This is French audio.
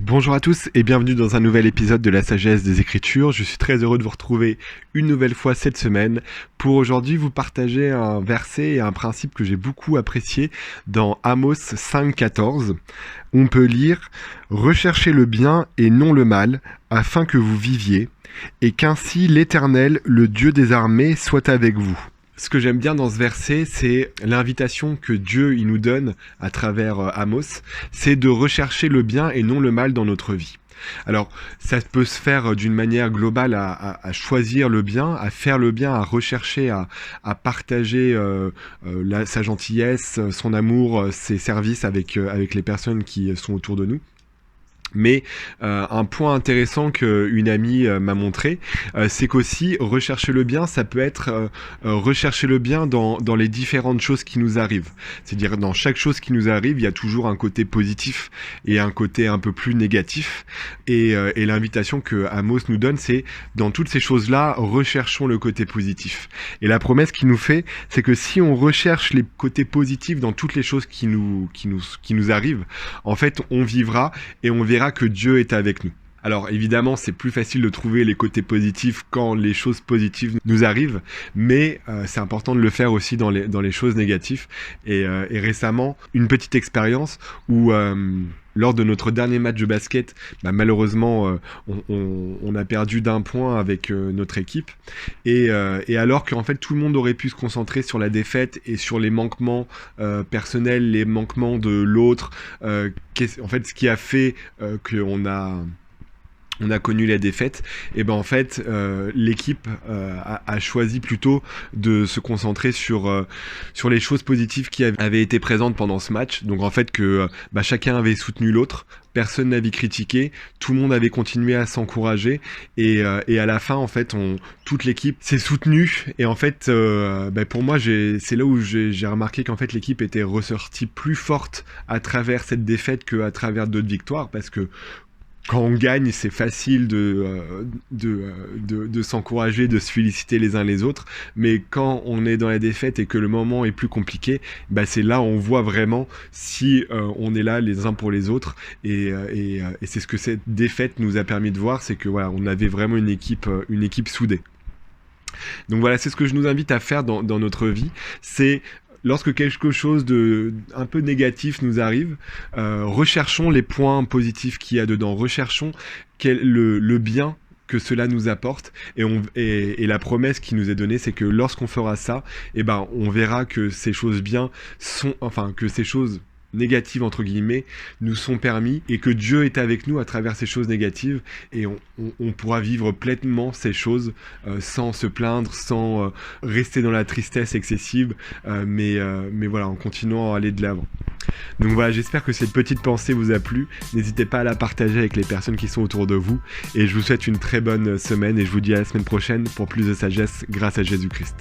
Bonjour à tous et bienvenue dans un nouvel épisode de la sagesse des Écritures. Je suis très heureux de vous retrouver une nouvelle fois cette semaine pour aujourd'hui vous partager un verset et un principe que j'ai beaucoup apprécié dans Amos 5,14. On peut lire « Recherchez le bien et non le mal, afin que vous viviez, et qu'ainsi l'Éternel, le Dieu des armées, soit avec vous. » Ce que j'aime bien dans ce verset, c'est l'invitation que Dieu il nous donne à travers Amos, c'est de rechercher le bien et non le mal dans notre vie. Alors, ça peut se faire d'une manière globale à choisir le bien, à faire le bien, à rechercher, à partager sa gentillesse, son amour, ses services avec les personnes qui sont autour de nous. Mais un point intéressant qu'une amie m'a montré, c'est qu'aussi rechercher le bien, ça peut être rechercher le bien dans les différentes choses qui nous arrivent. C'est-à-dire dans chaque chose qui nous arrive, il y a toujours un côté positif et un côté un peu plus négatif. Et l'invitation que Amos nous donne, c'est dans toutes ces choses-là, recherchons le côté positif. Et la promesse qu'il nous fait, c'est que si on recherche les côtés positifs dans toutes les choses qui nous arrivent, en fait, on vivra et on verra que Dieu est avec nous. Alors évidemment, c'est plus facile de trouver les côtés positifs quand les choses positives nous arrivent, mais c'est important de le faire aussi dans les choses négatives. Et récemment, une petite expérience où lors de notre dernier match de basket, malheureusement, on a perdu d'1 point avec notre équipe. Et alors qu'en fait, tout le monde aurait pu se concentrer sur la défaite et sur les manquements personnels, les manquements de l'autre, en fait, ce qui a fait qu'on a connu la défaite, et en fait l'équipe a choisi plutôt de se concentrer sur les choses positives qui avaient été présentes pendant ce match. Donc en fait que chacun avait soutenu l'autre, personne n'avait critiqué, tout le monde avait continué à s'encourager et à la fin en fait toute l'équipe s'est soutenue et en fait pour moi c'est là où j'ai remarqué qu'en fait l'équipe était ressortie plus forte à travers cette défaite qu'à travers d'autres victoires, parce que quand on gagne, c'est facile de s'encourager, de se féliciter les uns les autres. Mais quand on est dans la défaite et que le moment est plus compliqué, c'est là où on voit vraiment si on est là les uns pour les autres. Et c'est ce que cette défaite nous a permis de voir, c'est que voilà, on avait vraiment une équipe soudée. Donc voilà, c'est ce que je nous invite à faire dans notre vie, c'est lorsque quelque chose de un peu négatif nous arrive, recherchons les points positifs qu'il y a dedans, recherchons le bien que cela nous apporte, et la promesse qui nous est donnée, c'est que lorsqu'on fera ça, on verra que ces choses que ces choses négatives entre guillemets nous sont permis et que Dieu est avec nous à travers ces choses négatives, et on pourra vivre pleinement ces choses sans se plaindre, sans rester dans la tristesse excessive, mais voilà, en continuant à aller de l'avant. Donc voilà, j'espère que cette petite pensée vous a plu. N'hésitez pas à la partager avec les personnes qui sont autour de vous, et je vous souhaite une très bonne semaine et je vous dis à la semaine prochaine pour plus de sagesse grâce à Jésus-Christ.